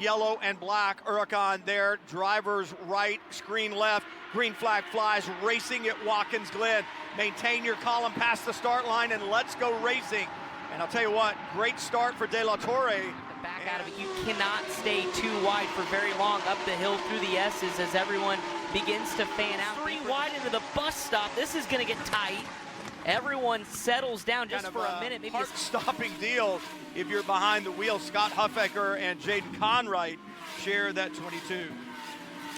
yellow and black. Huracan there, driver's right, screen left, green flag flies, racing at Watkins Glen. Maintain your column past the start line and let's go racing. And I'll tell you what, great start for De La Torre. Back out of it, you cannot stay too wide for very long up the hill through the S's as everyone begins to fan out. 3 wide into the bus stop. This is going to get tight. Everyone settles down just for a minute. Maybe heart-stopping deal if you're behind the wheel. Scott Huffaker and Jaden Conwright share that 22.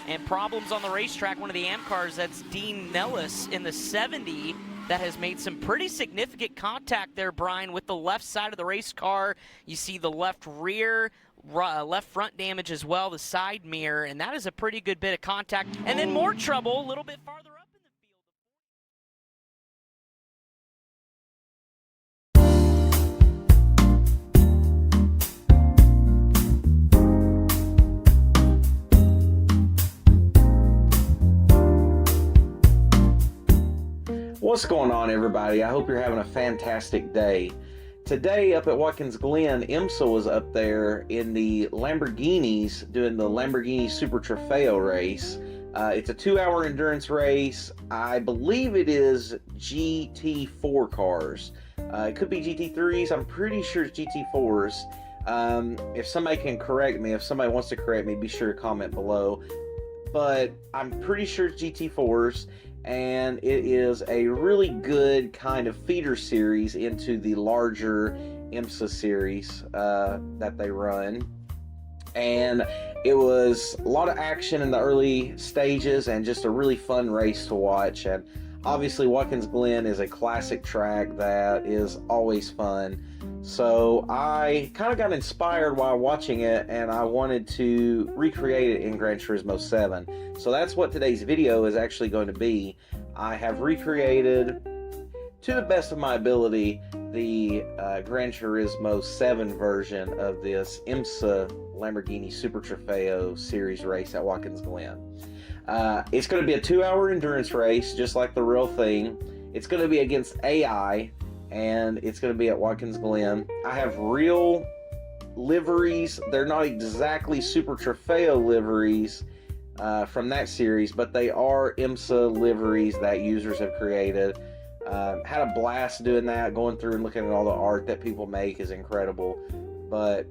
And problems on the racetrack. One of the AMP cars, that's Dean Nellis in the 70. That has made some pretty significant contact there, Brian, with the left side of the race car. You see the left rear, left front damage as well, the side mirror, and that is a pretty good bit of contact. And then more trouble a little bit farther up in the field. What's going on, everybody? I hope you're having a fantastic day. Today up at Watkins Glen, IMSA was up there in the Lamborghinis doing the Lamborghini Super Trofeo race. It's a 2-hour endurance race. I believe it is GT4 cars. It could be GT3s. I'm pretty sure it's GT4s. If somebody can correct me, if somebody wants to correct me, be sure to comment below. But I'm pretty sure it's GT4s. And it is a really good kind of feeder series into the larger IMSA series that they run. And it was a lot of action in the early stages and just a really fun race to watch. And obviously Watkins Glen is a classic track that is always fun. So I kind of got inspired while watching it, and I wanted to recreate it in Gran Turismo 7. So that's what today's video is actually going to be. I have recreated, to the best of my ability, the Gran Turismo 7 version of this IMSA Lamborghini Super Trofeo series race at Watkins Glen. It's going to be a 2-hour endurance race, just like the real thing. It's going to be against AI, and it's going to be at Watkins Glen. I have real liveries. They're not exactly Super Trofeo liveries from that series, but they are IMSA liveries that users have created. Had a blast doing that, going through and looking at all the art that people make is incredible. But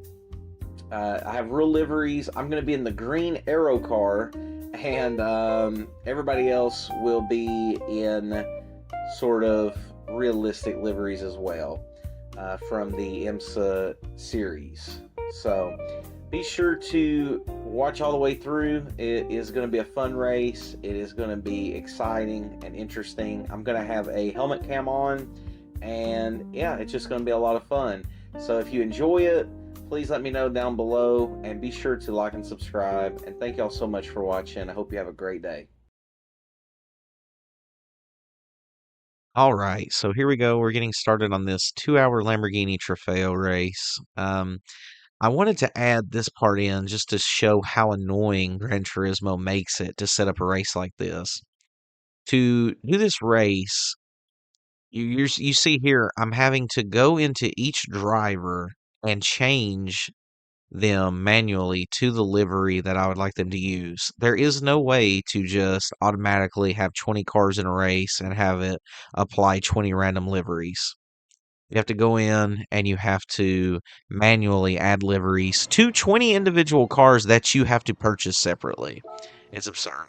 I have real liveries. I'm going to be in the green Aero car, and everybody else will be in sort of realistic liveries as well from the IMSA series. So be sure to watch all the way through. It is going to be a fun race. It is going to be exciting and interesting. I'm going to have a helmet cam on, and yeah, it's just going to be a lot of fun. So if you enjoy it, please let me know down below, and be sure to like and subscribe. And thank y'all so much for watching. I hope you have a great day. All right, so here we go. We're getting started on this 2-hour Lamborghini Trofeo race. I wanted to add this part in just to show how annoying Gran Turismo makes it to set up a race like this. To do this race, you see here, I'm having to go into each driver and change them manually to the livery that I would like them to use. There is no way to just automatically have 20 cars in a race and have it apply 20 random liveries. You have to go in and you have to manually add liveries to 20 individual cars that you have to purchase separately. It's absurd.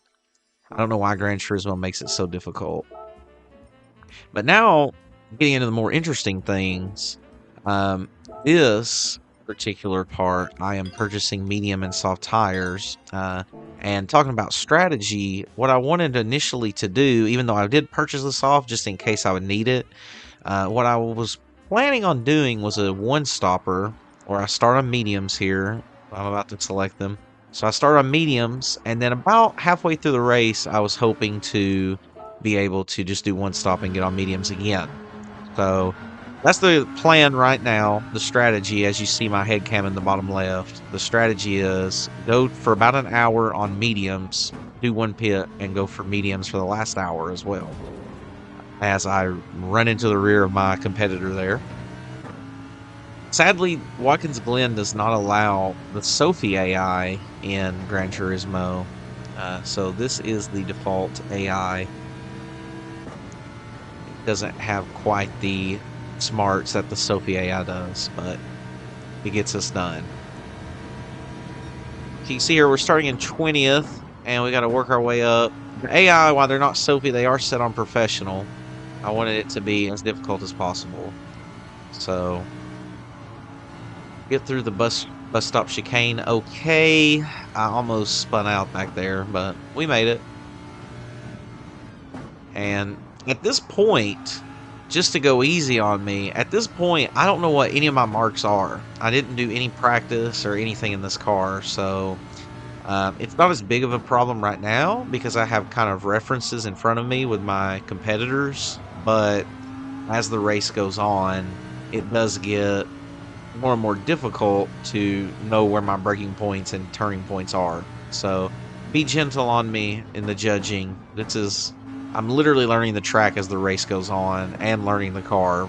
I don't know why Gran Turismo makes it so difficult. But now, getting into the more interesting things, this particular part, I am purchasing medium and soft tires. And talking about strategy, what I wanted initially to do, even though I did purchase the soft just in case I would need it, what I was planning on doing was a one-stopper, where I start on mediums here. I'm about to select them. So I start on mediums, and then about halfway through the race, I was hoping to be able to just do one stop and get on mediums again. So that's the plan right now. The strategy, as you see my head cam in the bottom left, the strategy is go for about an hour on mediums, do one pit, and go for mediums for the last hour as well, as I run into the rear of my competitor there. Sadly, Watkins Glen does not allow the Sophie AI in Gran Turismo, so this is the default AI. It doesn't have quite the smarts that the Sophie AI does, but it gets us done. You can see here we're starting in 20th, and we got to work our way up. The AI, while they're not Sophie, they are set on professional. I wanted it to be as difficult as possible. So, get through the bus stop chicane. Okay, I almost spun out back there, but we made it. And at this point, just to go easy on me, at this point, I don't know what any of my marks are. I didn't do any practice or anything in this car, so it's not as big of a problem right now because I have kind of references in front of me with my competitors, but as the race goes on, it does get more and more difficult to know where my braking points and turning points are. So be gentle on me in the judging. I'm literally learning the track as the race goes on and learning the car.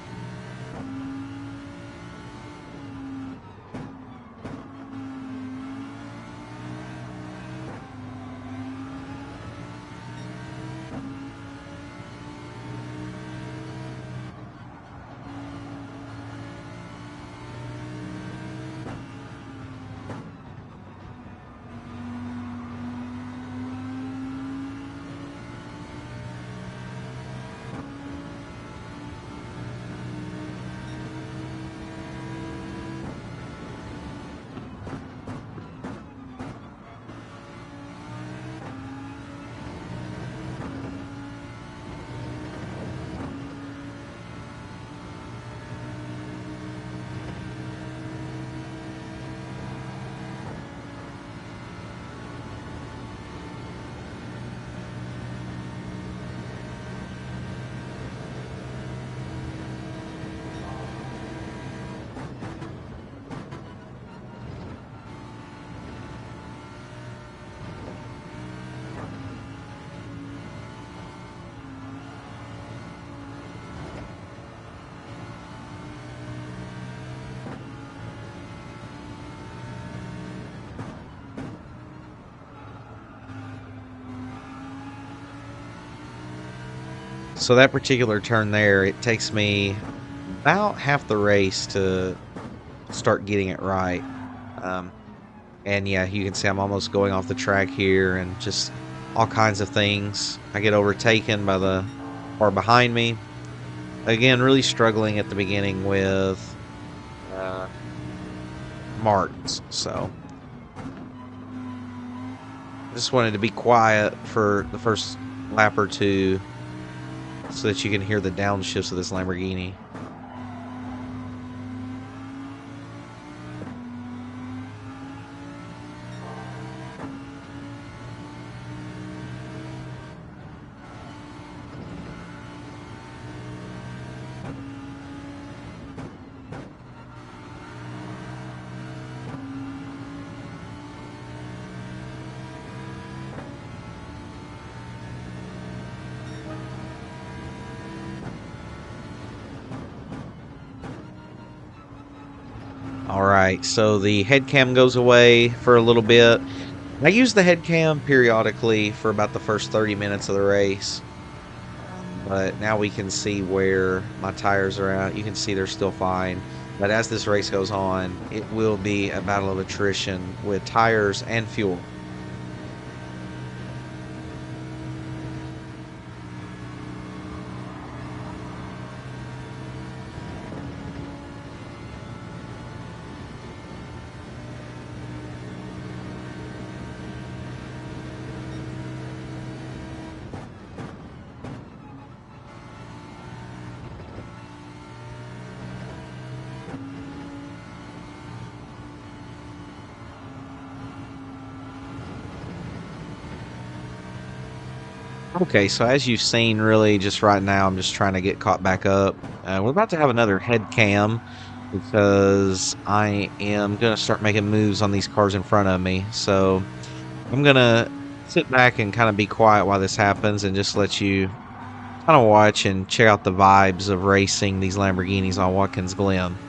So that particular turn there, it takes me about half the race to start getting it right. And yeah, you can see I'm almost going off the track here and just all kinds of things. I get overtaken by the car behind me. Again, really struggling at the beginning with marks. So just wanted to be quiet for the first lap or two so that you can hear the downshifts of this Lamborghini. Alright, so the head cam goes away for a little bit. I use the head cam periodically for about the first 30 minutes of the race. But now we can see where my tires are at. You can see they're still fine. But as this race goes on, it will be a battle of attrition with tires and fuel. Okay, so as you've seen, really, just right now, I'm just trying to get caught back up. We're about to have another head cam because I am going to start making moves on these cars in front of me. So I'm going to sit back and kind of be quiet while this happens and just let you kind of watch and check out the vibes of racing these Lamborghinis on Watkins Glen.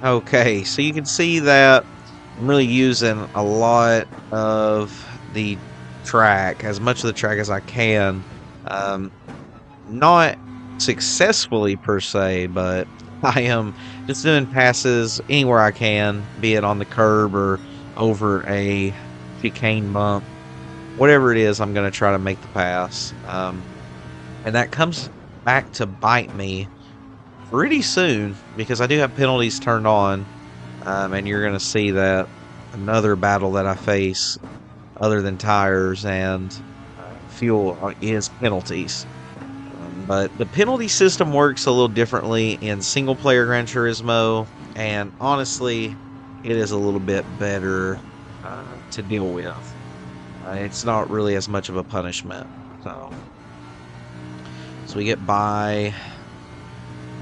Okay, so you can see that I'm really using a lot of the track, as much of the track as I can. Not successfully per se, but I am just doing passes anywhere I can, be it on the curb or over a chicane bump. Whatever it is, I'm going to try to make the pass. And that comes back to bite me pretty soon because I do have penalties turned on. And you're going to see that another battle that I face other than tires and fuel is penalties. But the penalty system works a little differently in single player Gran Turismo, and honestly, it is a little bit better to deal with. It's not really as much of a punishment. So we get by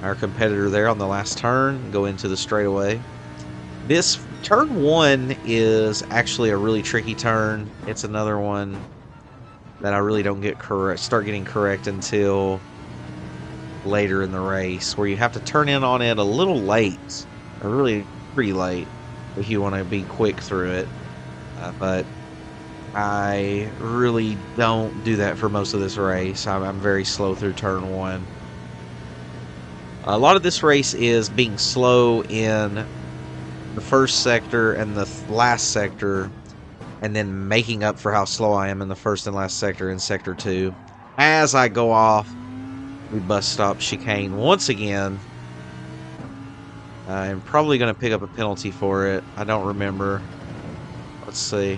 our competitor there on the last turn, go into the straightaway. This turn 1 is actually a really tricky turn. It's another one that I really don't start getting correct until later in the race, where you have to turn in on it a little late, or really pretty late, if you want to be quick through it. But I really don't do that for most of this race. I'm very slow through turn 1. A lot of this race is being slow in the first sector and the last sector, and then making up for how slow I am in the first and last sector in sector 2. As I go off the bus stop chicane once again, I'm probably going to pick up a penalty for it. I don't remember. Let's see.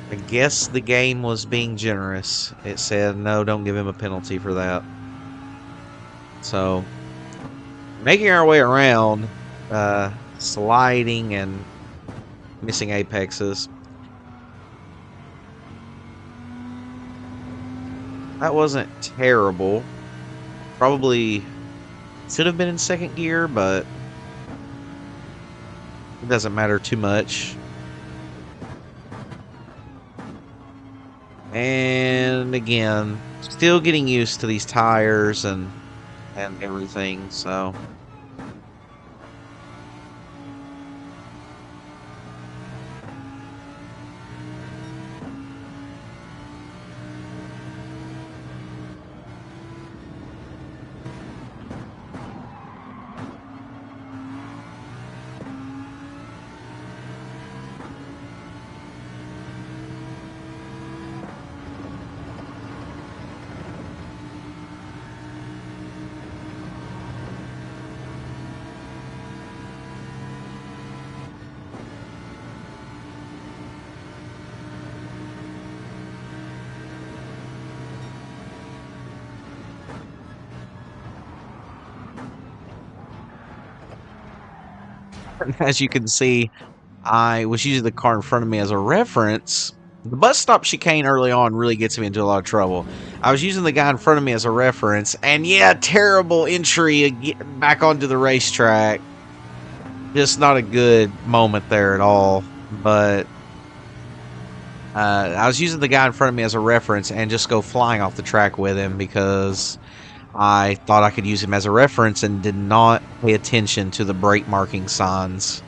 I guess the game was being generous. It said, no, don't give him a penalty for that. So, making our way around, sliding and missing apexes. That wasn't terrible. Probably should have been in second gear, but it doesn't matter too much. And again, still getting used to these tires and everything, so. As you can see, I was using the car in front of me as a reference. The bus stop chicane early on really gets me into a lot of trouble. I was using the guy in front of me as a reference, and yeah, terrible entry back onto the racetrack. Just not a good moment there at all. But I was using the guy in front of me as a reference and just go flying off the track with him because I thought I could use him as a reference and did not pay attention to the brake marking signs.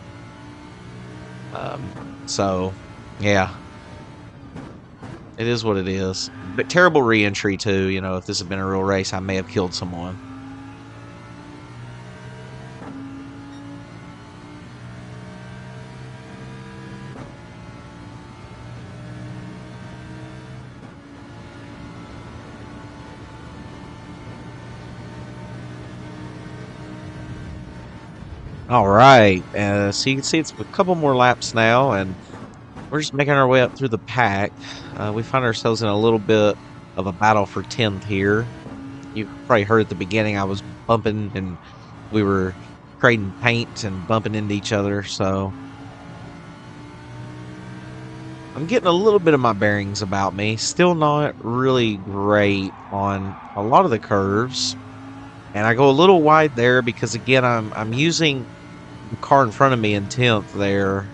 So, yeah. It is what it is. But terrible re-entry, too. You know, if this had been a real race, I may have killed someone. All right, so you can see it's a couple more laps now, and we're just making our way up through the pack. We find ourselves in a little bit of a battle for 10th here. You probably heard at the beginning I was bumping, and we were trading paint and bumping into each other, so I'm getting a little bit of my bearings about me. Still not really great on a lot of the curves, and I go a little wide there because, again, I'm using the car in front of me in 10th there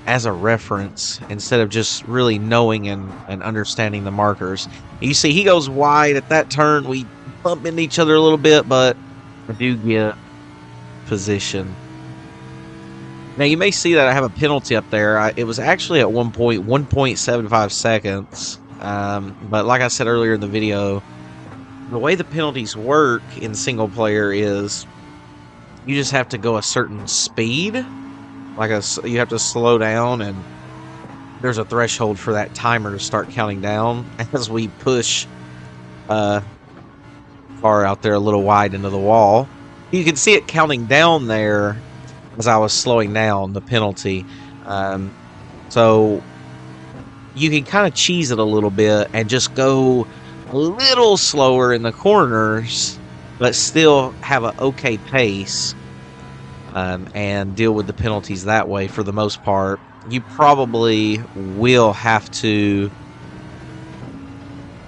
as a reference instead of just really knowing and understanding the markers. You see he goes wide at that turn. We bump into each other a little bit, but I do get position. Now, you may see that I have a penalty up there. It was actually at 1.75 seconds. But like I said earlier in the video, the way the penalties work in single player is you just have to go a certain speed. You have to slow down, and there's a threshold for that timer to start counting down as we push far out there a little wide into the wall. You can see it counting down there as I was slowing down the penalty. So you can kind of cheese it a little bit and just go a little slower in the corners, but still have an okay pace, and deal with the penalties that way for the most part. You probably will have to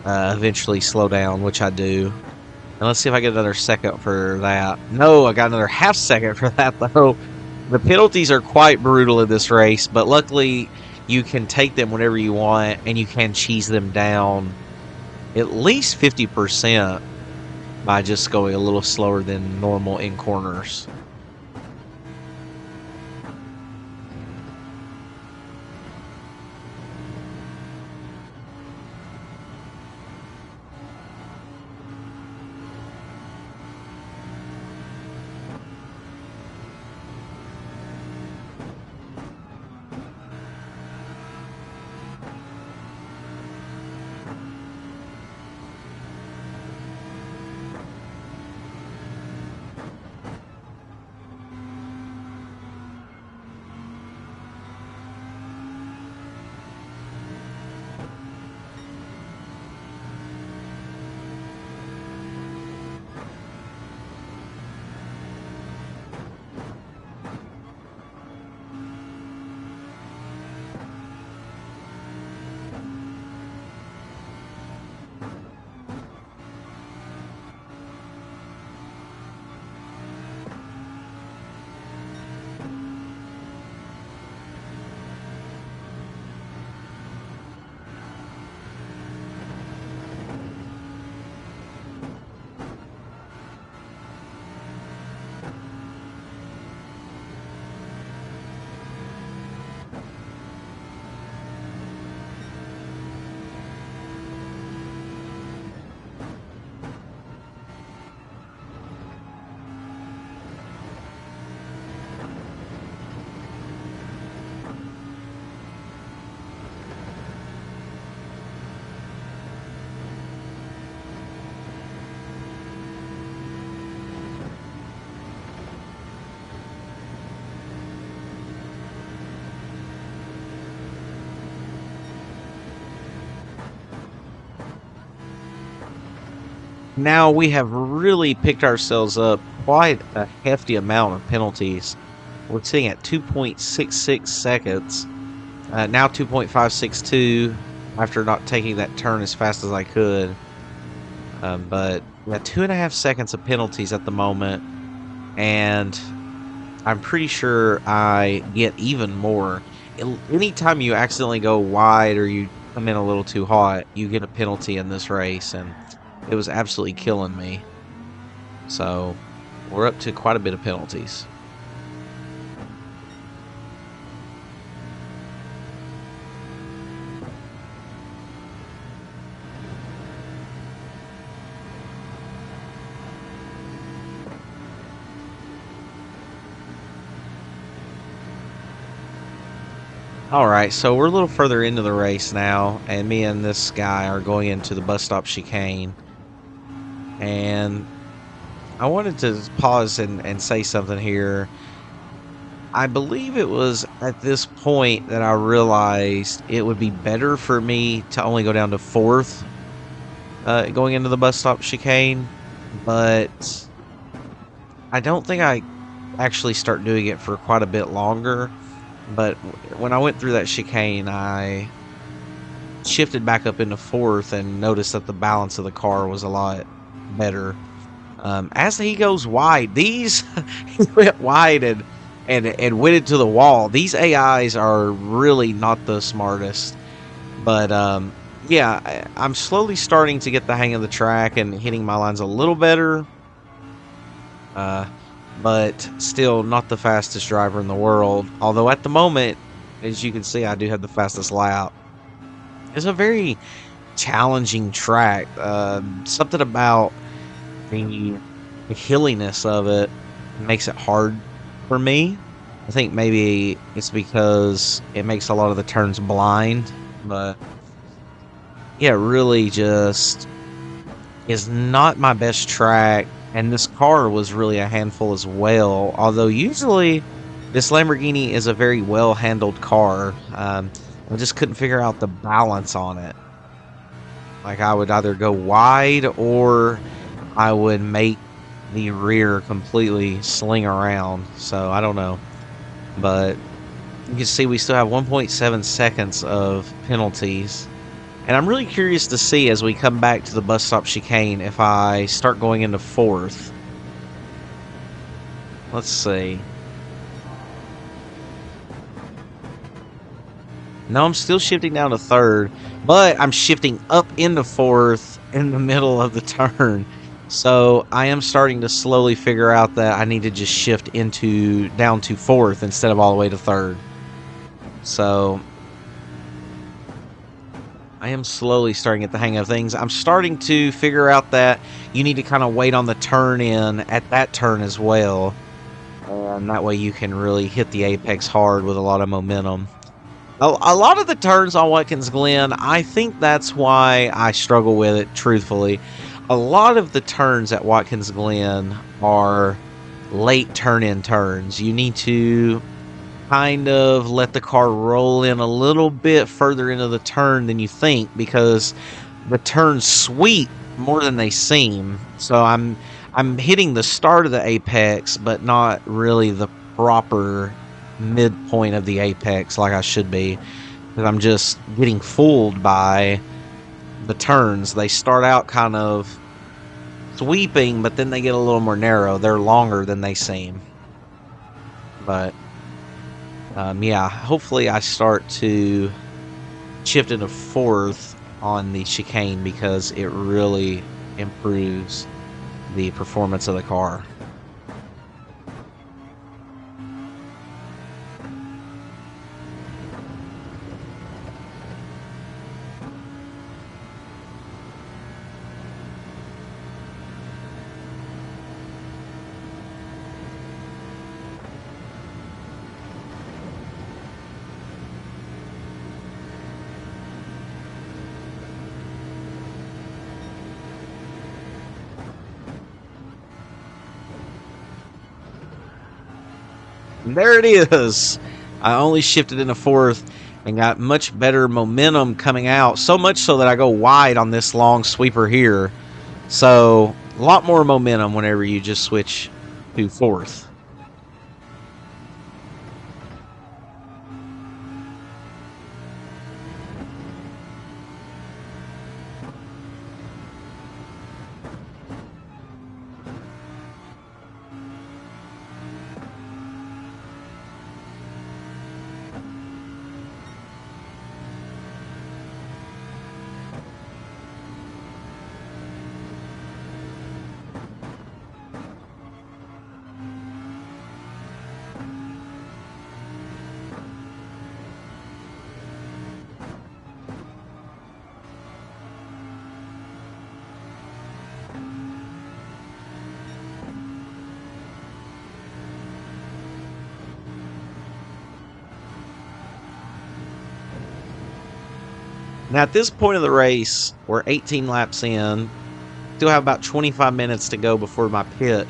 eventually slow down, which I do. And let's see if I get another second for that. No, I got another half second for that, though. The penalties are quite brutal in this race, but luckily you can take them whenever you want, and you can cheese them down at least 50% by just going a little slower than normal in corners. Now we have really picked ourselves up quite a hefty amount of penalties. We're sitting at 2.66 seconds. Now 2.562 after not taking that turn as fast as I could. But we got 2.5 seconds of penalties at the moment. And I'm pretty sure I get even more. Anytime you accidentally go wide or you come in a little too hot, you get a penalty in this race. And it was absolutely killing me. So we're up to quite a bit of penalties. Alright, so we're a little further into the race now, and me and this guy are going into the bus stop chicane. And I wanted to pause and say something here. I believe it was at this point that I realized it would be better for me to only go down to 4th going into the bus stop chicane, but I don't think I actually start doing it for quite a bit longer. But when I went through that chicane, I shifted back up into 4th and noticed that the balance of the car was a lot better. As he goes wide, these he went wide and went into the wall. These AIs are really not the smartest. But yeah, I'm slowly starting to get the hang of the track and hitting my lines a little better. but still not the fastest driver in the world. Although at the moment, as you can see, I do have the fastest lap. It's a very challenging track. Something about the hilliness of it makes it hard for me. I think maybe it's because it makes a lot of the turns blind, but yeah, it really just is not my best track. And this car was really a handful as well. Although usually this Lamborghini is a very well handled car. I just couldn't figure out the balance on it. Like I would either go wide or I would make the rear completely sling around. So I don't know. But you can see we still have 1.7 seconds of penalties. And I'm really curious to see as we come back to the bus stop chicane if I start going into fourth. Let's see. No, I'm still shifting down to third, but I'm shifting up into fourth in the middle of the turn. So I am starting to slowly figure out that I need to just shift down to fourth instead of all the way to third. So I am slowly starting to get the hang of things. I'm starting to figure out that you need to kind of wait on the turn in at that turn as well. And that way you can really hit the apex hard with a lot of momentum. A lot of the turns on Watkins Glen, I think that's why I struggle with it, truthfully. A lot of the turns at Watkins Glen are late turn-in turns. You need to kind of let the car roll in a little bit further into the turn than you think, because the turns sweep more than they seem. So I'm hitting the start of the apex, but not really the proper midpoint of the apex like I should be, because I'm just getting fooled by the turns. They start out kind of sweeping, but then they get a little more narrow. They're longer than they seem. But yeah, hopefully I start to shift into fourth on the chicane, because it really improves the performance of the car. And there it is. I only shifted into fourth and got much better momentum coming out. So much so that I go wide on this long sweeper here. So a lot more momentum whenever you just switch to fourth. Now, at this point of the race, we're 18 laps in. Still have about 25 minutes to go before my pit.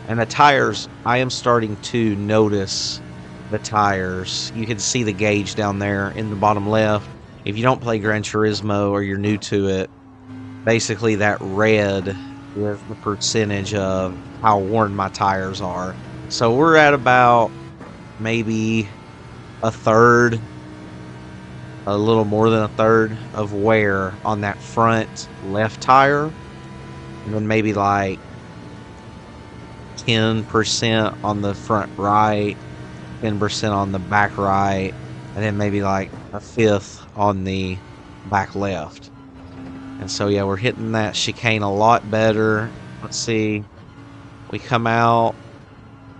And the tires, I am starting to notice the tires. You can see the gauge down there in the bottom left. If you don't play Gran Turismo or you're new to it, basically that red is the percentage of how worn my tires are. So we're at about maybe a third, a little more than a third of wear on that front left tire, and then maybe like 10% on the front right, 10% on the back right, and then maybe like a fifth on the back left. And so yeah, we're hitting that chicane a lot better. Let's see, We come out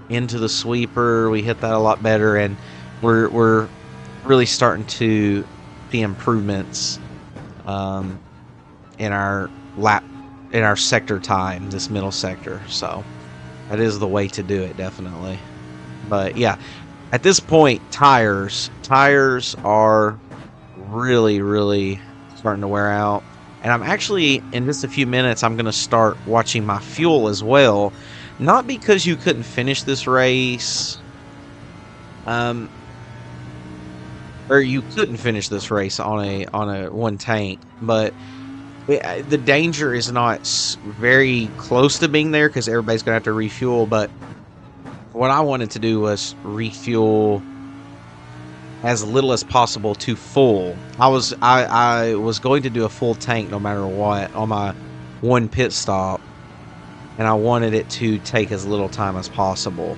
into the sweeper. We hit that a lot better, and we're really starting to see improvements in our sector time, this middle sector. So that is the way to do it, definitely. But yeah, at this point, tires are really starting to wear out. And I'm actually, in just a few minutes, I'm going to start watching my fuel as well. Not because you couldn't finish this race, or you couldn't finish this race on a one tank, but the danger is not very close to being there because everybody's going to have to refuel. But what I wanted to do was refuel as little as possible to full. I was going to do a full tank no matter what on my one pit stop, and I wanted it to take as little time as possible,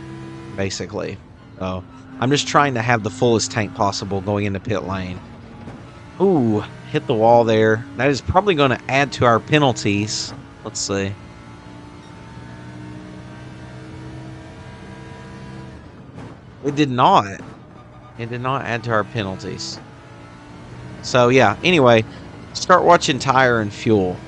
basically. So I'm just trying to have the fullest tank possible going into pit lane. Ooh, hit the wall there. That is probably going to add to our penalties. Let's see. It did not. It did not add to our penalties. So yeah, anyway, start watching tire and fuel.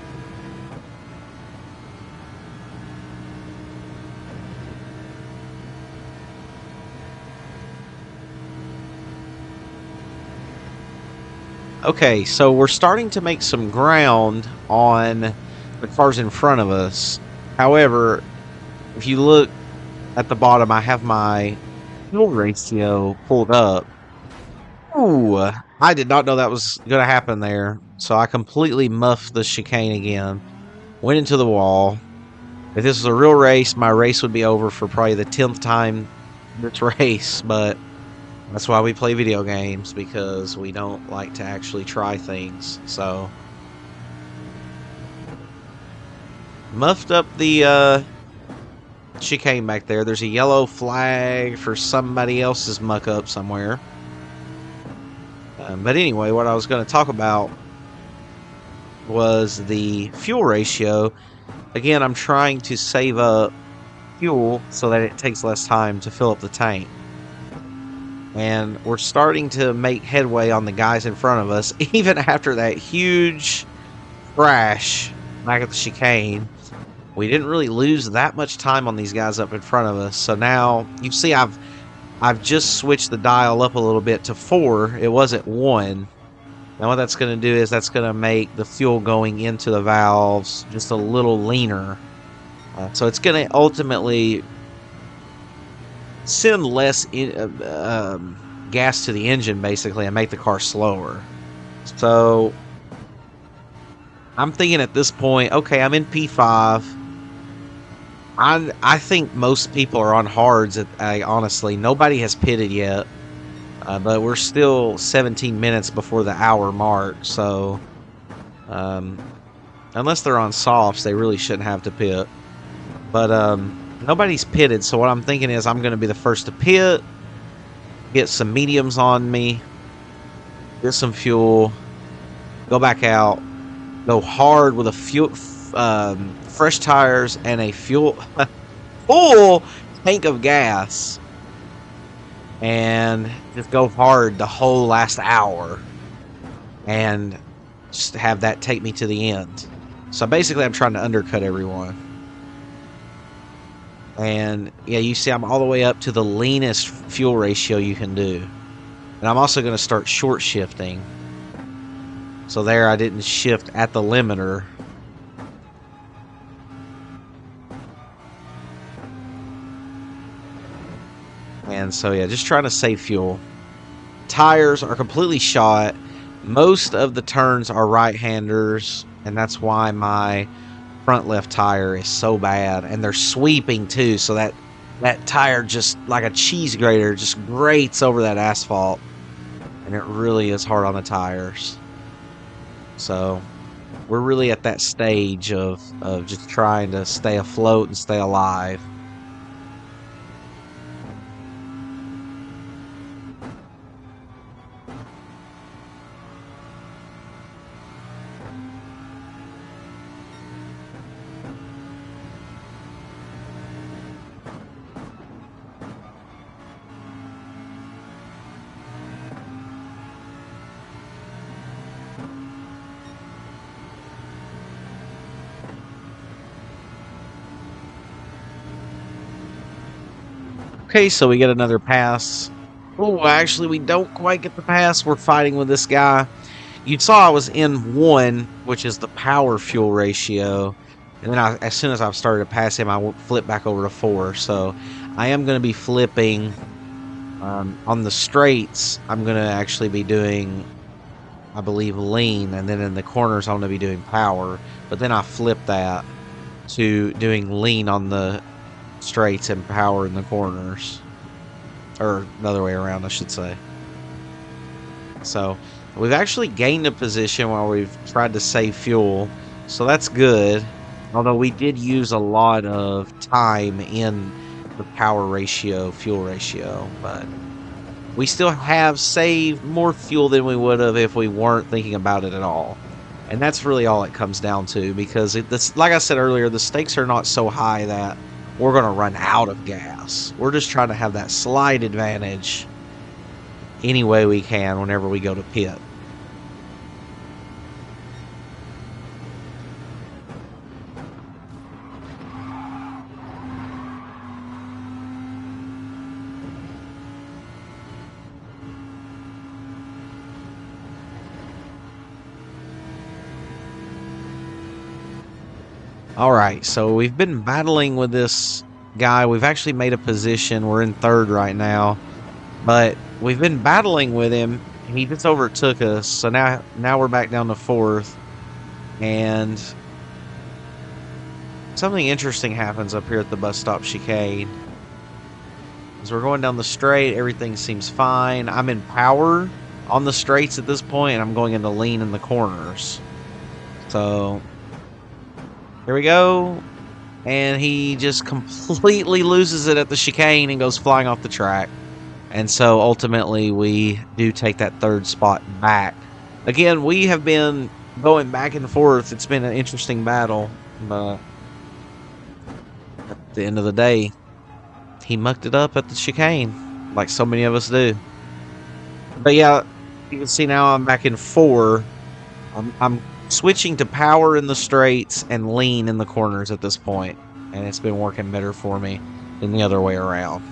Okay, so we're starting to make some ground on the cars in front of us. However, if you look at the bottom, I have my fuel ratio pulled up. Ooh, I did not know that was going to happen there. So I completely muffed the chicane again. Went into the wall. If this was a real race, my race would be over for probably the 10th time this race. But that's why we play video games, because we don't like to actually try things. So muffed up the chicane back there. There's a yellow flag for somebody else's muck up somewhere. But anyway, what I was going to talk about was the fuel ratio. Again, I'm trying to save up fuel so that it takes less time to fill up the tank. And we're starting to make headway on the guys in front of us, even after that huge crash back at the chicane. We didn't really lose that much time on these guys up in front of us. So now, you see I've just switched the dial up a little bit to 4. It wasn't 1. Now what that's going to do is that's going to make the fuel going into the valves just a little leaner. So it's going to ultimately send less gas to the engine, basically, and make the car slower. So I'm thinking at this point, okay, I'm in P5. I think most people are on hards. Honestly, nobody has pitted yet, but we're still 17 minutes before the hour mark. So unless they're on softs, they really shouldn't have to pit. But nobody's pitted, so what I'm thinking is I'm going to be the first to pit, get some mediums on me, get some fuel, go back out, go hard with a fuel, fresh tires and a full tank of gas, and just go hard the whole last hour and just have that take me to the end. So basically I'm trying to undercut everyone. And yeah, you see I'm all the way up to the leanest fuel ratio you can do. And I'm also going to start short shifting. So there I didn't shift at the limiter. And so yeah, just trying to save fuel. Tires are completely shot. Most of the turns are right-handers, and that's why my front left tire is so bad. And they're sweeping too, so that tire just like a cheese grater just grates over that asphalt, and it really is hard on the tires. So we're really at that stage of just trying to stay afloat and stay alive. Okay, so we get another pass. Oh, actually, we don't quite get the pass. We're fighting with this guy. You saw I was in 1, which is the power fuel ratio. And then as soon as I started to pass him, I flip back over to 4. So I am going to be flipping on the straights. I'm going to actually be doing, I believe, lean. And then in the corners, I'm going to be doing power. But then I flip that to doing lean on the straights and power in the corners. Or the other way around, I should say. So we've actually gained a position while we've tried to save fuel. So that's good. Although we did use a lot of time in the power ratio, fuel ratio. But we still have saved more fuel than we would have if we weren't thinking about it at all. And that's really all it comes down to, because like I said earlier, the stakes are not so high that we're going to run out of gas. We're just trying to have that slight advantage any way we can whenever we go to pit. All right, so we've been battling with this guy. We've actually made a position. We're in 3rd right now, but we've been battling with him. He just overtook us, so now we're back down to 4th, and something interesting happens up here at the bus stop chicane. As we're going down the straight, everything seems fine. I'm in power on the straights at this point, and I'm going into lean in the corners. So here we go. And he just completely loses it at the chicane and goes flying off the track. And so ultimately we do take that 3rd spot back. Again, we have been going back and forth. It's been an interesting battle. But at the end of the day, he mucked it up at the chicane, like so many of us do. But yeah, you can see now I'm back in 4. I'm switching to power in the straights and lean in the corners at this point, and it's been working better for me than the other way around.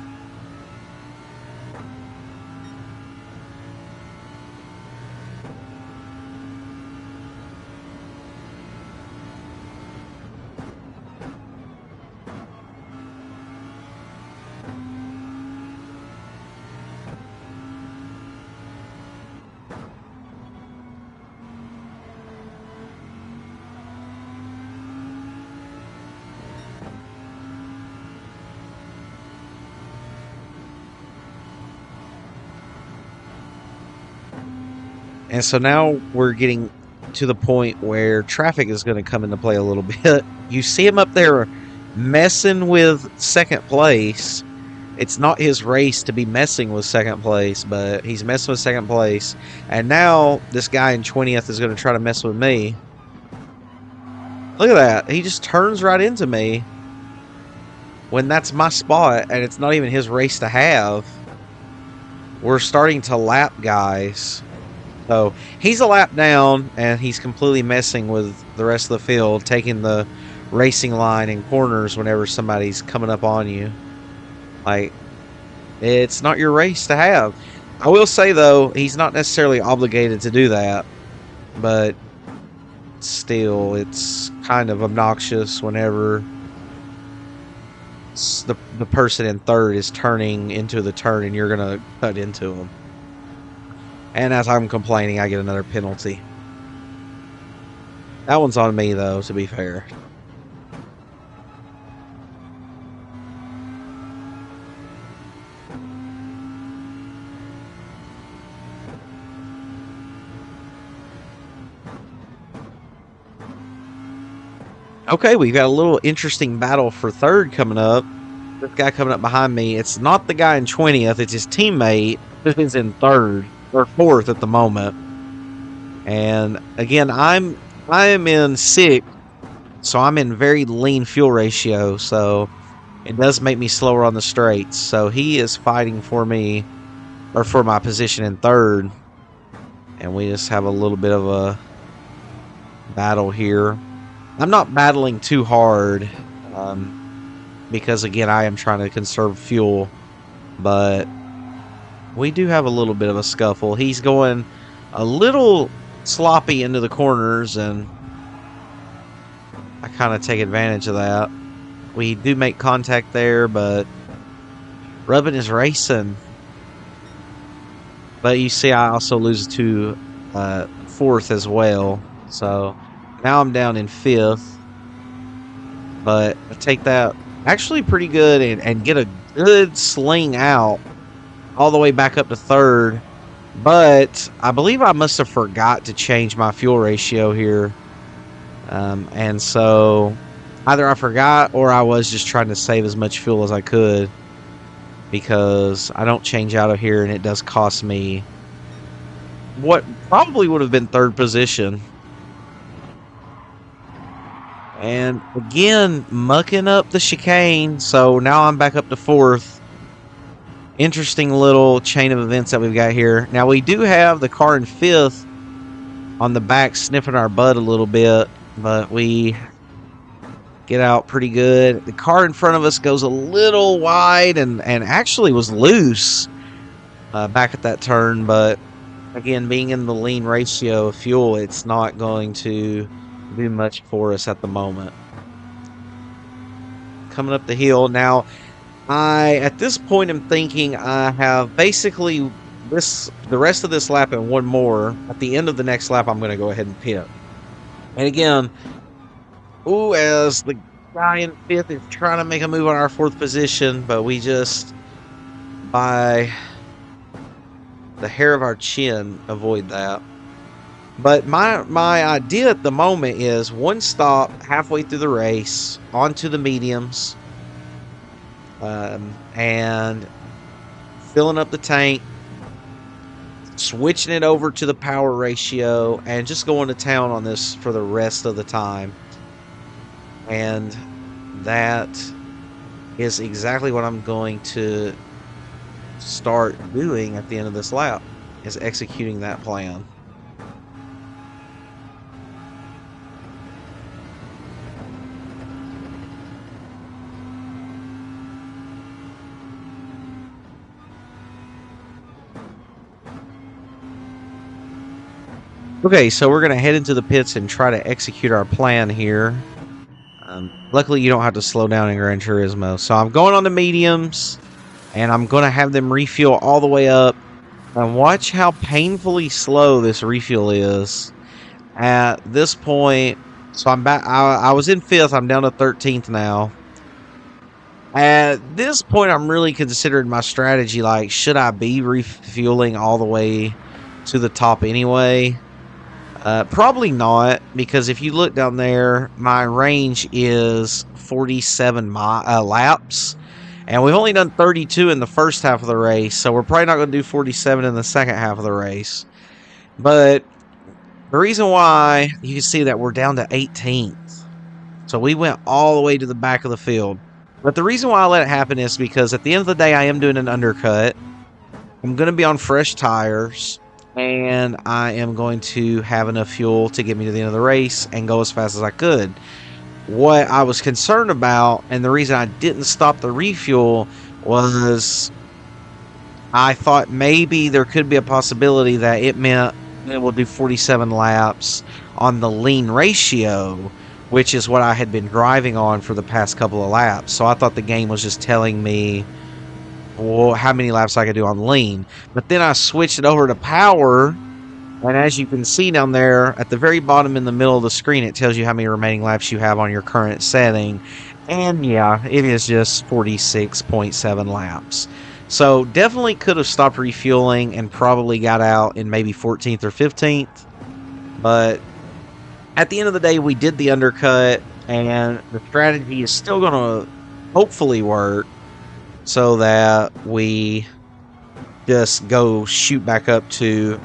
And so now we're getting to the point where traffic is going to come into play a little bit. You see him up there messing with 2nd place. It's not his race to be messing with 2nd place, but he's messing with 2nd place. And now this guy in 20th is going to try to mess with me. Look at that. He just turns right into me when that's my spot, and it's not even his race to have. We're starting to lap guys. So he's a lap down, and he's completely messing with the rest of the field, taking the racing line in corners whenever somebody's coming up on you. Like, it's not your race to have. I will say, though, he's not necessarily obligated to do that, but still, it's kind of obnoxious whenever the person in 3rd is turning into the turn and you're going to cut into him. And as I'm complaining, I get another penalty. That one's on me, though, to be fair. Okay, we've got a little interesting battle for 3rd coming up. This guy coming up behind me, it's not the guy in 20th, it's his teammate who's in 3rd. Or 4th at the moment. And again, I'm in 6th, so I'm in very lean fuel ratio, so it does make me slower on the straights. So he is fighting for me, or for my position in 3rd, and we just have a little bit of a battle here. I'm not battling too hard, because again, I am trying to conserve fuel. but we do have a little bit of a scuffle. He's going a little sloppy into the corners, and I kind of take advantage of that. We do make contact there, but Rubbin is racing. But you see, I also lose to fourth as well. So now I'm down in fifth. But I take that actually pretty good and get a good sling out all the way back up to third. But I believe I must have forgot to change my fuel ratio here. And so either I forgot or I was just trying to save as much fuel as I could, because I don't change out of here and it does cost me what probably would have been third position. And again, mucking up the chicane, so now I'm back up to fourth. Interesting little chain of events that we've got here. Now we do have the car in fifth on the back sniffing our butt a little bit, but we get out pretty good. The car in front of us goes a little wide and actually was loose back at that turn, but again, being in the lean ratio of fuel, it's not going to do much for us at the moment. Coming up the hill now, at this point am thinking I have basically the rest of this lap and one more. At the end of the next lap, I'm going to go ahead and pit. And again, as the guy in fifth is trying to make a move on our fourth position, but we just, by the hair of our chin, avoid that. But my idea at the moment is one stop halfway through the race onto the mediums, and filling up the tank, switching it over to the power ratio, and just going to town on this for the rest of the time. And that is exactly what I'm going to start doing at the end of this lap, is executing that plan. Okay, so we're going to head into the pits and try to execute our plan here. Luckily, you don't have to slow down in Gran Turismo. So I'm going on the mediums, and I'm going to have them refuel all the way up. And watch how painfully slow this refuel is. At this point, so I'm back. I was in fifth. I'm down to 13th now. At this point, I'm really considering my strategy. Like, should I be refueling all the way to the top anyway? Probably not, because if you look down there, my range is 47 laps, and we've only done 32 in the first half of the race, so we're probably not going to do 47 in the second half of the race. But the reason why, you can see that we're down to 18th, so we went all the way to the back of the field. But the reason why I let it happen is because at the end of the day, I am doing an undercut. I'm going to be on fresh tires, and I am going to have enough fuel to get me to the end of the race and go as fast as I could. What I was concerned about, and the reason I didn't stop the refuel, was I thought maybe there could be a possibility that it meant it will do 47 laps on the lean ratio, which is what I had been driving on for the past couple of laps. So I thought the game was just telling me, well, how many laps I could do on lean. But then I switched it over to power, and as you can see down there at the very bottom in the middle of the screen, it tells you how many remaining laps you have on your current setting. And yeah, it is just 46.7 laps. So definitely could have stopped refueling and probably got out in maybe 14th or 15th. But at the end of the day, we did the undercut, and the strategy is still going to hopefully work, so that we just go shoot back up to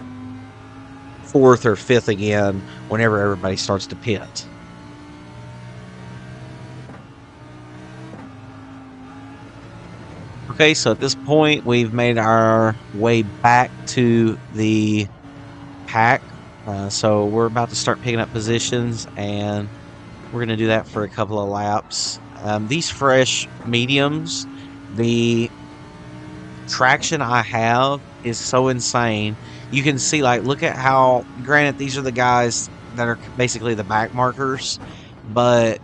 fourth or fifth again whenever everybody starts to pit. Okay, so at this point, we've made our way back to the pack. So we're about to start picking up positions, and we're going to do that for a couple of laps. These fresh mediums, the traction I have is so insane. You can see, like, look at how, granted, these are the guys that are basically the back markers, but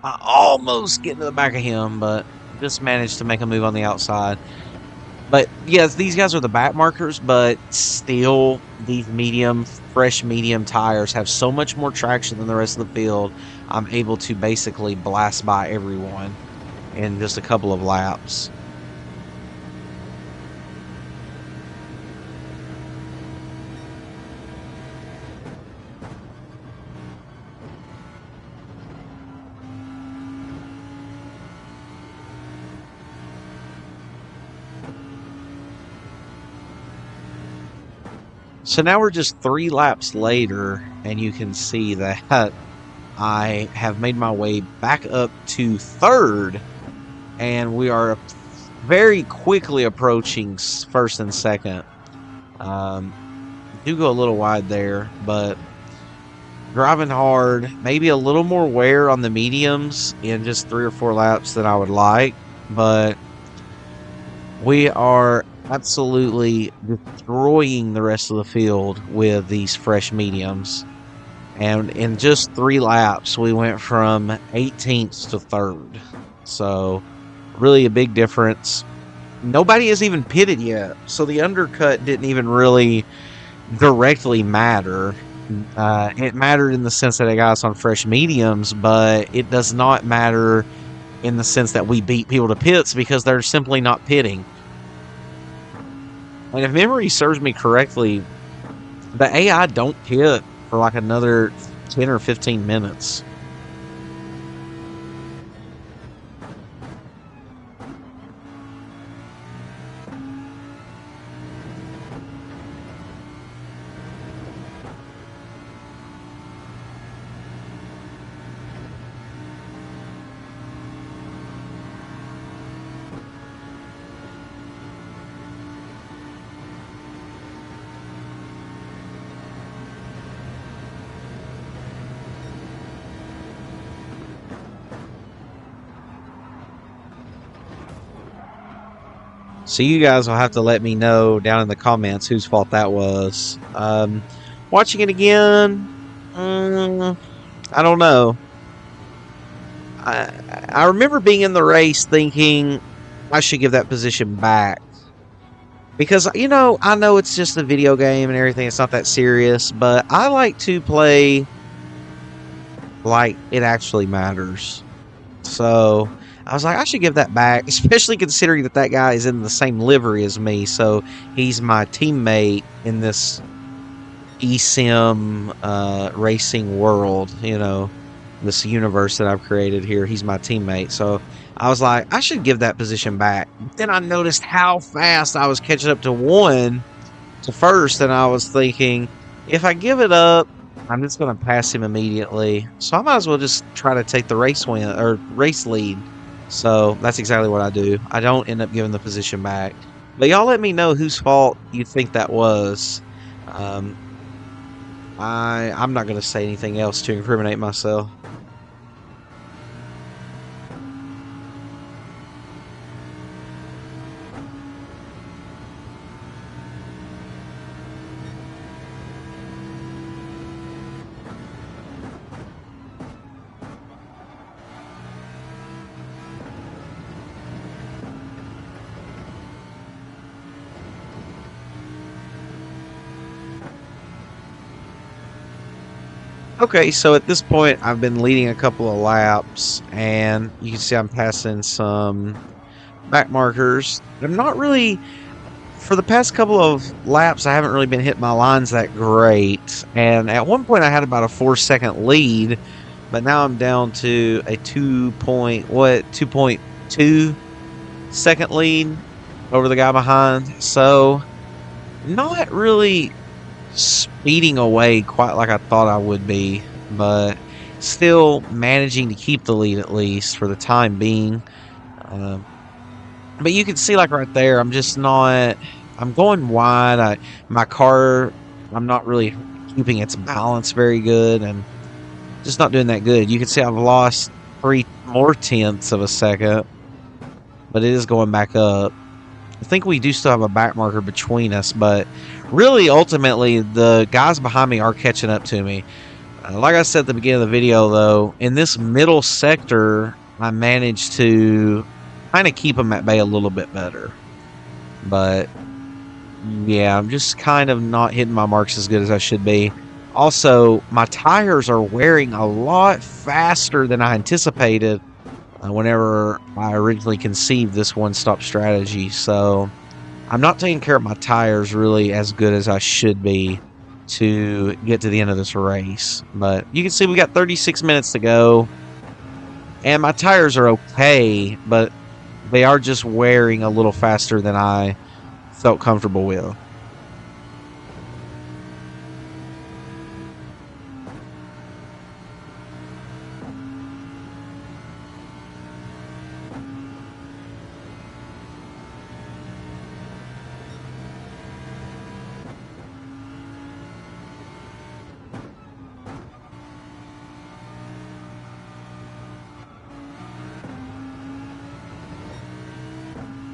I almost get into the back of him, but just managed to make a move on the outside. But yes, these guys are the back markers, but still, these fresh medium tires have so much more traction than the rest of the field. I'm able to basically blast by everyone in just a couple of laps. So now we're just 3 laps later, and you can see that I have made my way back up to 3rd, and we are very quickly approaching 1st and 2nd. Do go a little wide there, but driving hard, maybe a little more wear on the mediums in just 3 or 4 laps than I would like, but we are absolutely destroying the rest of the field with these fresh mediums. And in just 3 laps, we went from 18th to 3rd. So, really a big difference. Nobody has even pitted yet, so the undercut didn't even really directly matter. It mattered in the sense that it got us on fresh mediums, but it does not matter in the sense that we beat people to pits because they're simply not pitting. And if memory serves me correctly, the AI don't pit for like another 10 or 15 minutes. So you guys will have to let me know down in the comments whose fault that was. Watching it again, I don't know. I remember being in the race thinking I should give that position back. Because, I know it's just a video game and everything. It's not that serious. But I like to play like it actually matters. So I was like, I should give that back, especially considering that guy is in the same livery as me. So he's my teammate in this eSim racing world, this universe that I've created here. He's my teammate. So I was like, I should give that position back. Then I noticed how fast I was catching up to 1 to 1st, and I was thinking, if I give it up, I'm just going to pass him immediately. So I might as well just try to take the race win or race lead. So that's exactly what I do. I don't end up giving the position back. But y'all let me know whose fault you think that was. I'm not going to say anything else to incriminate myself. Okay, so at this point, I've been leading a couple of laps, and you can see I'm passing some back markers. I'm not really, for the past couple of laps, I haven't really been hitting my lines that great. And at one point, I had about a 4-second lead, but now I'm down to a 2.2 second lead over the guy behind. So, not really speeding away quite like I thought I would be, but still managing to keep the lead at least for the time being. But you can see, like right there, I'm just not. I'm going wide. My car, I'm not really keeping its balance very good, and just not doing that good. You can see I've lost 3 more tenths of a second, but it is going back up. I think we do still have a back marker between us, but really, ultimately, the guys behind me are catching up to me. Like I said at the beginning of the video, though, in this middle sector, I managed to kind of keep them at bay a little bit better. But yeah, I'm just kind of not hitting my marks as good as I should be. Also, my tires are wearing a lot faster than I anticipated whenever I originally conceived this one-stop strategy. So I'm not taking care of my tires really as good as I should be to get to the end of this race. But you can see we got 36 minutes to go. And my tires are okay, but they are just wearing a little faster than I felt comfortable with.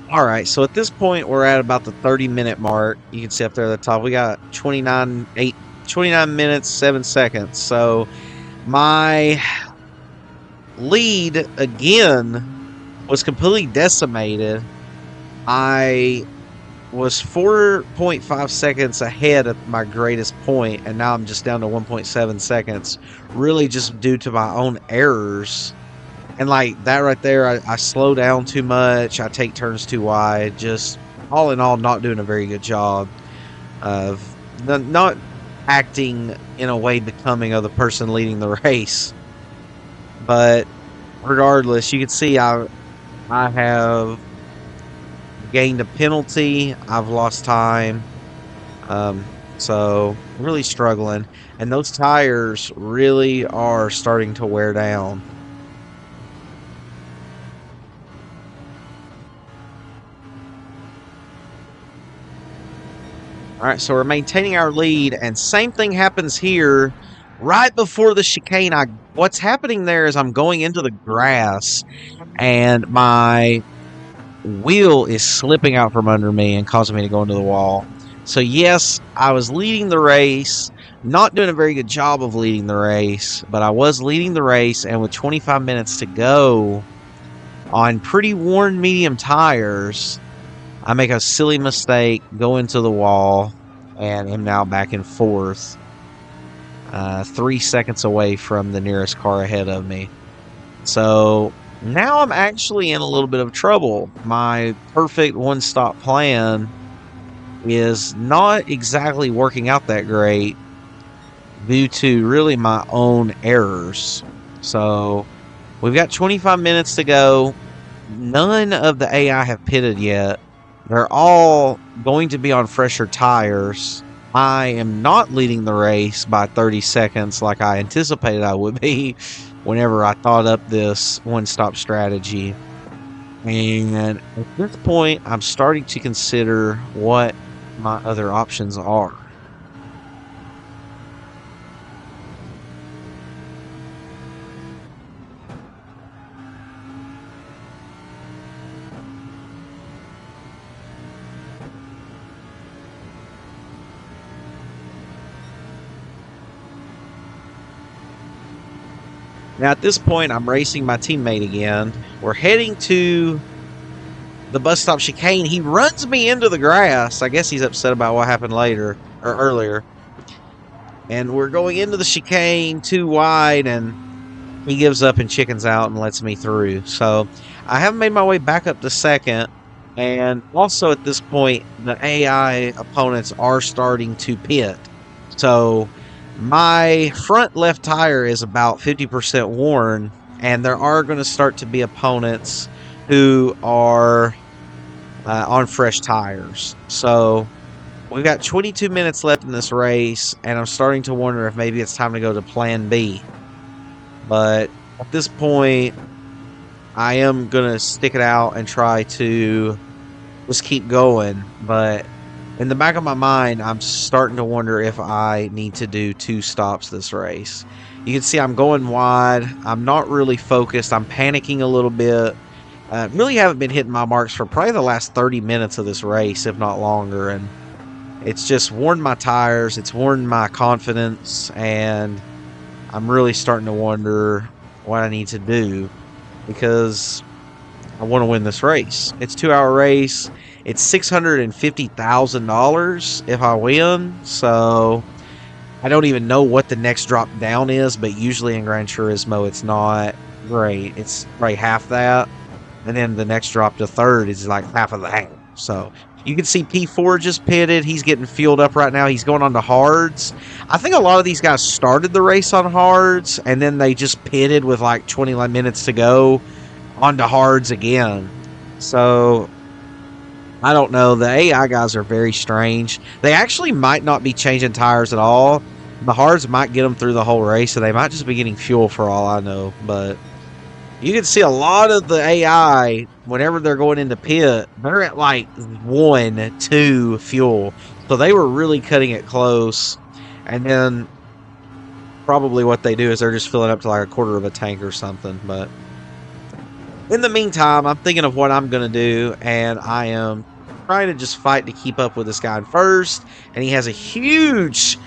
All right, so at this point, we're at about the 30-minute mark. You can see up there at the top, we got 29 minutes, 7 seconds. So my lead, again, was completely decimated. I was 4.5 seconds ahead of my greatest point, and now I'm just down to 1.7 seconds, really just due to my own errors. And like that right there, I slow down too much. I take turns too wide. Just all in all, not doing a very good job of not acting in a way becoming of the person leading the race. But regardless, you can see I have gained a penalty. I've lost time. So really struggling. And those tires really are starting to wear down. All right, so we're maintaining our lead, and same thing happens here right before the chicane. What's happening there is I'm going into the grass, and my wheel is slipping out from under me and causing me to go into the wall. So yes, I was leading the race, not doing a very good job of leading the race, but I was leading the race, and with 25 minutes to go on pretty worn medium tires, I make a silly mistake, go into the wall, and am now back in fourth, 3 seconds away from the nearest car ahead of me. So now I'm actually in a little bit of trouble. My perfect one-stop plan is not exactly working out that great due to really my own errors. So we've got 25 minutes to go. None of the AI have pitted yet. They're all going to be on fresher tires. I am not leading the race by 30 seconds like I anticipated I would be whenever I thought up this one-stop strategy. And at this point, I'm starting to consider what my other options are. Now, at this point, I'm racing my teammate again. We're heading to the bus stop chicane. He runs me into the grass. I guess he's upset about what happened earlier. And we're going into the chicane too wide, and he gives up and chickens out and lets me through. So I have made my way back up to second. And also at this point, the AI opponents are starting to pit. So my front left tire is about 50% worn, and there are going to start to be opponents who are on fresh tires. So we've got 22 minutes left in this race, and I'm starting to wonder if maybe it's time to go to plan B. But at this point, I am going to stick it out and try to just keep going. But in the back of my mind, I'm starting to wonder if I need to do 2 stops this race. You can see I'm going wide. I'm not really focused. I'm panicking a little bit. Really haven't been hitting my marks for probably the last 30 minutes of this race, if not longer, and it's just worn my tires, it's worn my confidence, and I'm really starting to wonder what I need to do because I want to win this race. It's a 2-hour race. It's $650,000 if I win, so I don't even know what the next drop down is, but usually in Gran Turismo it's not great. It's probably half that, and then the next drop to third is like half of that. So you can see P4 just pitted. He's getting fueled up right now. He's going on to hards. I think a lot of these guys started the race on hards, and then they just pitted with like 20 minutes to go onto hards again. So I don't know. The AI guys are very strange. They actually might not be changing tires at all. The hards might get them through the whole race, so they might just be getting fuel for all I know. But you can see a lot of the AI, whenever they're going into pit, they're at like 1, 2 fuel. So they were really cutting it close. And then probably what they do is they're just filling up to like a quarter of a tank or something. But in the meantime, I'm thinking of what I'm going to do, and I am trying to just fight to keep up with this guy in first, and he has a huge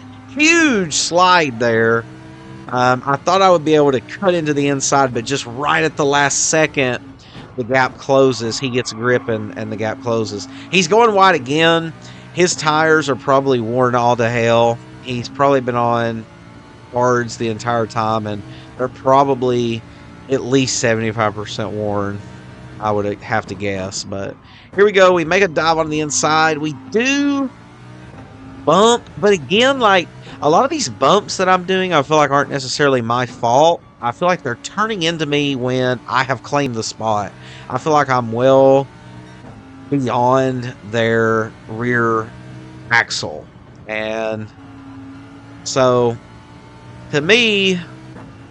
slide there. I thought I would be able to cut into the inside, but just right at the last second, the gap closes. He gets grip, and the gap closes. He's going wide again. His tires are probably worn all to hell. He's probably been on hards the entire time, and they're probably at least 75% worn, I would have to guess. But here we go. We make a dive on the inside. We do bump, but again, like a lot of these bumps that I'm doing, I feel like aren't necessarily my fault. I feel like they're turning into me when I have claimed the spot. I feel like I'm well beyond their rear axle. And so to me,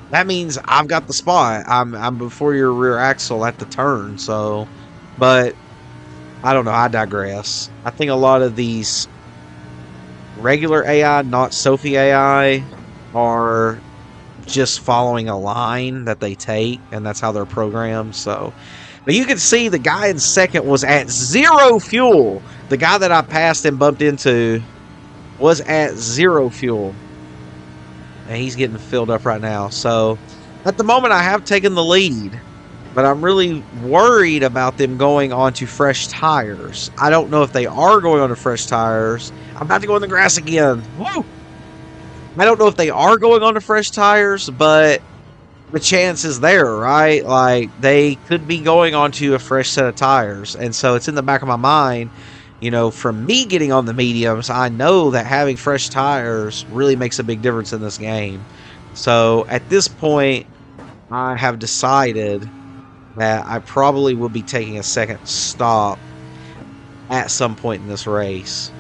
that means I've got the spot. I'm before your rear axle at the turn. So, but I don't know. I digress. I think a lot of these regular AI, not Sophie AI, are just following a line that they take, and that's how they're programmed. So, but you can see the guy in second was at 0 fuel. The guy that I passed and bumped into was at 0 fuel. And he's getting filled up right now. So at the moment, I have taken the lead, but I'm really worried about them going onto fresh tires. I don't know if they are going onto fresh tires. I'm about to go in the grass again. Woo! I don't know if they are going onto fresh tires, but the chance is there, right? Like, they could be going onto a fresh set of tires. And so it's in the back of my mind. You know, from me getting on the mediums, I know that having fresh tires really makes a big difference in this game. So at this point, I have decided that I probably will be taking a second stop at some point in this race.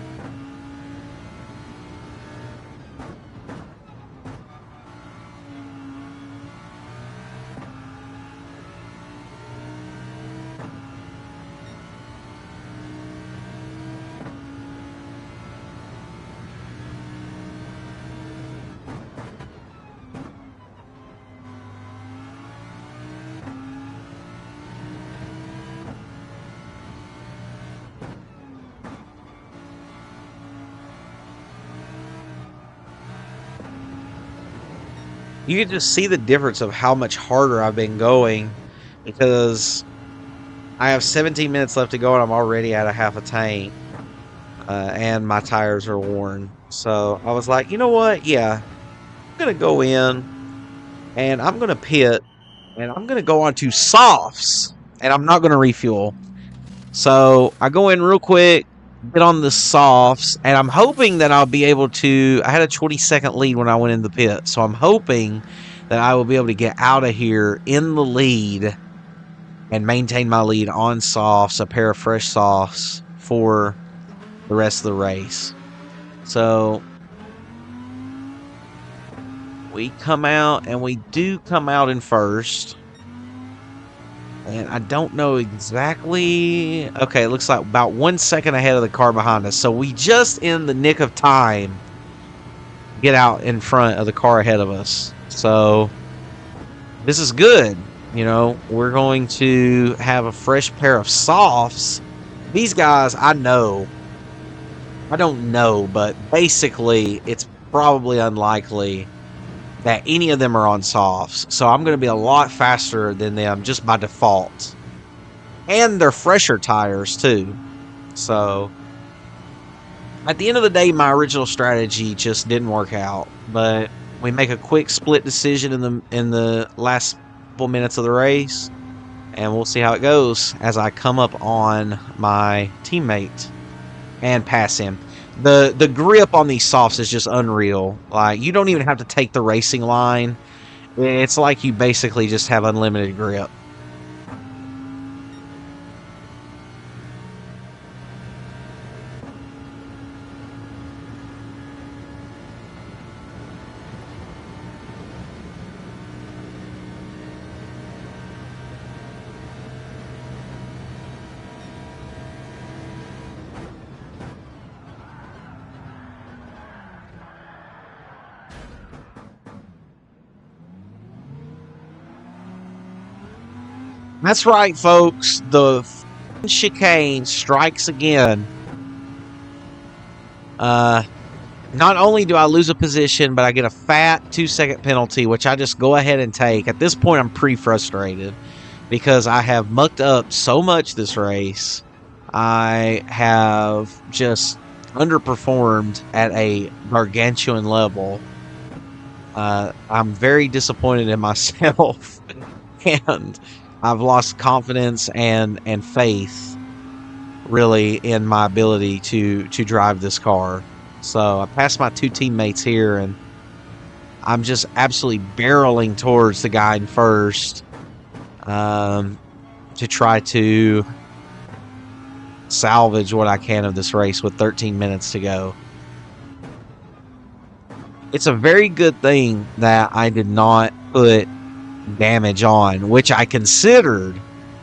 You can just see the difference of how much harder I've been going, because I have 17 minutes left to go and I'm already at a half a tank, and my tires are worn. So I was like, you know what? Yeah, I'm going to go in and I'm going to pit and I'm going to go on to softs and I'm not going to refuel. So I go in real quick, get on the softs, and I'm hoping that I'll be able to. I had a 20-second lead when I went in the pit, so I'm hoping that I will be able to get out of here in the lead and maintain my lead on softs, a pair of fresh softs for the rest of the race. So we come out, and we do come out in first. And I don't know exactly. Okay, it looks like about 1 second ahead of the car behind us. So we just in the nick of time get out in front of the car ahead of us. So this is good. You know, we're going to have a fresh pair of softs. These guys, I don't know, but basically it's probably unlikely that any of them are on softs. So I'm going to be a lot faster than them just by default. And they're fresher tires too. So at the end of the day, my original strategy just didn't work out. But we make a quick split decision in the last couple minutes of the race, and we'll see how it goes as I come up on my teammate and pass him. The grip on these softs is just unreal. Like, you don't even have to take the racing line. It's like you basically just have unlimited grip. That's right, folks. The chicane strikes again. Not only do I lose a position, but I get a fat 2-second penalty, which I just go ahead and take. At this point, I'm pretty frustrated because I have mucked up so much this race. I have just underperformed at a gargantuan level. I'm very disappointed in myself, and I've lost confidence and faith, really, in my ability to drive this car. So I passed my two teammates here, and I'm just absolutely barreling towards the guy in first to try to salvage what I can of this race with 13 minutes to go. It's a very good thing that I did not put damage on, which I considered,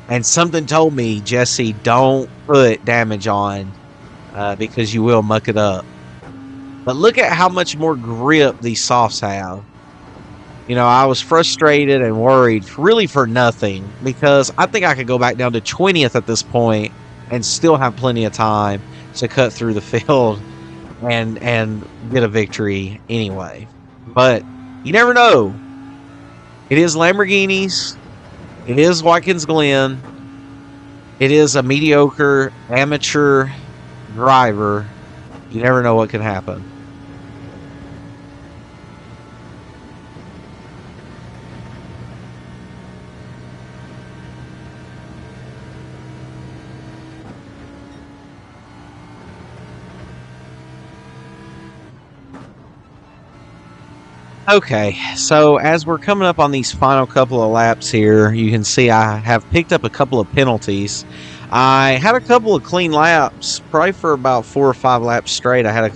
and something told me, Jesse, don't put damage on because you will muck it up. But look at how much more grip these softs have. You know, I was frustrated and worried really for nothing, because I think I could go back down to 20th at this point and still have plenty of time to cut through the field and get a victory anyway. But you never know. It is Lamborghinis. It is Watkins Glen. It is a mediocre amateur driver. You never know what can happen. Okay, so as we're coming up on these final couple of laps here, you can see I have picked up a couple of penalties. I had a couple of clean laps, probably for about 4 or 5 laps straight. I had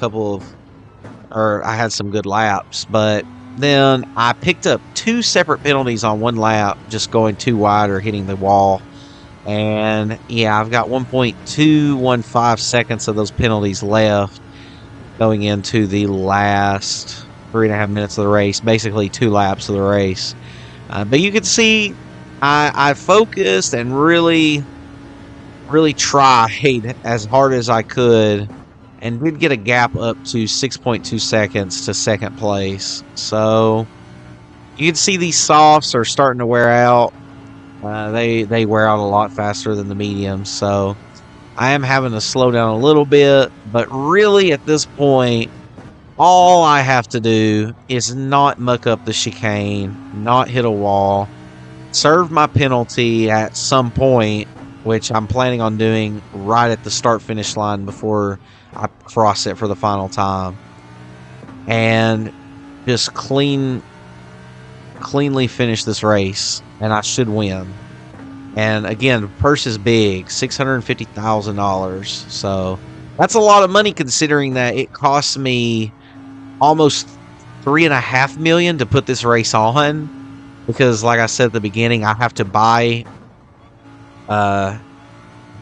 some good laps, but then I picked up 2 separate penalties on one lap, just going too wide or hitting the wall. And yeah, I've got 1.215 seconds of those penalties left going into the last 3.5 minutes of the race, basically 2 laps of the race. But you can see I focused and really tried as hard as I could, and did get a gap up to 6.2 seconds to second place. So you can see these softs are starting to wear out. They wear out a lot faster than the mediums, so I am having to slow down a little bit. But really, at this point, all I have to do is not muck up the chicane, not hit a wall, serve my penalty at some point, which I'm planning on doing right at the start-finish line before I cross it for the final time, and just cleanly finish this race, and I should win. And again, the purse is big, $650,000. So that's a lot of money, considering that it cost me almost $3.5 million to put this race on, because like I said at the beginning, I have to buy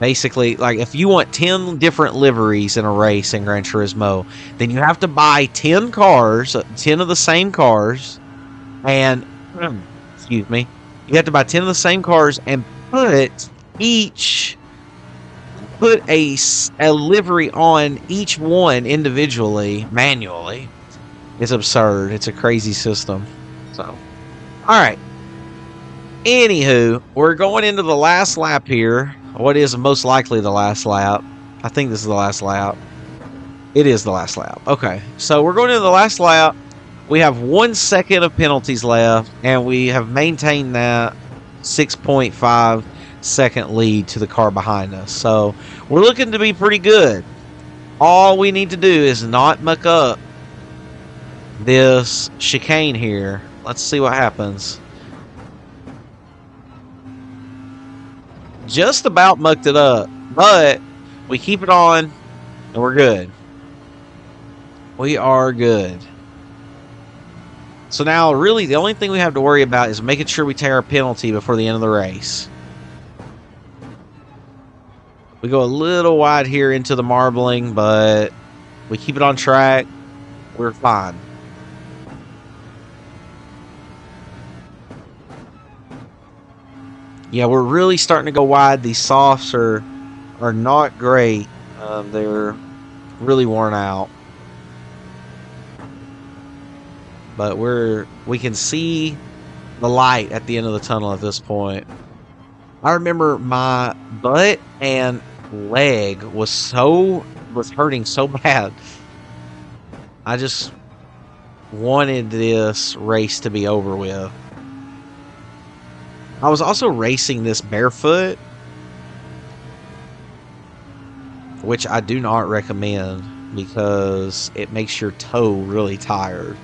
basically, like, if you want 10 different liveries in a race in Gran Turismo, then you have to buy 10 cars, 10 of the same cars, and excuse me, You have to buy 10 of the same cars and each put a livery on each one individually, manually. It's absurd. It's a crazy system. So, all right. Anywho, we're going into the last lap here. What is most likely the last lap? I think this is the last lap. It is the last lap. Okay. So we're going into the last lap. We have 1 second of penalties left, and we have maintained that 6.5-second lead to the car behind us. So we're looking to be pretty good. All we need to do is not muck up this chicane here. Let's see what happens. Just about mucked it up, but we keep it on, and we're good. We are good. So now, really, the only thing we have to worry about is making sure we take our penalty before the end of the race. We go a little wide here into the marbling, but we keep it on track. We're fine. Yeah, we're really starting to go wide. These softs are not great. They're really worn out. But we can see the light at the end of the tunnel at this point. I remember my butt and leg was hurting so bad. I just wanted this race to be over with. I was also racing this barefoot, which I do not recommend because it makes your toe really tired.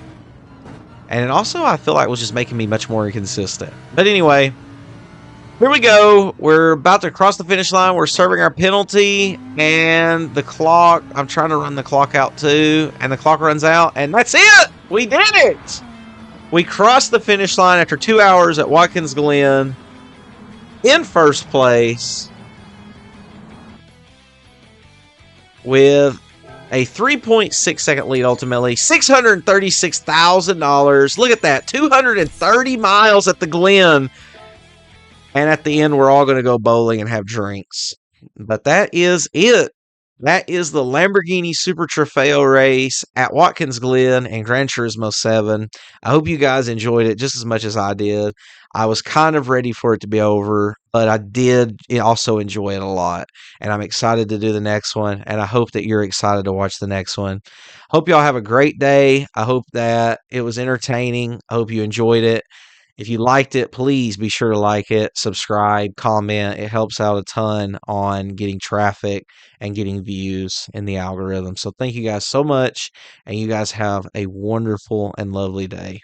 And it also, I feel like, was just making me much more inconsistent. But anyway, here we go. We're about to cross the finish line. We're serving our penalty. And the clock, I'm trying to run the clock out too. And the clock runs out. And that's it! We did it! We crossed the finish line after 2 hours at Watkins Glen in first place with a 3.6-second lead ultimately. $636,000. Look at that. 230 miles at the Glen. And at the end, we're all going to go bowling and have drinks. But that is it. That is the Lamborghini Super Trofeo race at Watkins Glen and Gran Turismo 7. I hope you guys enjoyed it just as much as I did. I was kind of ready for it to be over, but I did also enjoy it a lot. And I'm excited to do the next one, and I hope that you're excited to watch the next one. Hope y'all have a great day. I hope that it was entertaining. I hope you enjoyed it. If you liked it, please be sure to like it, subscribe, comment. It helps out a ton on getting traffic and getting views in the algorithm. So thank you guys so much, and you guys have a wonderful and lovely day.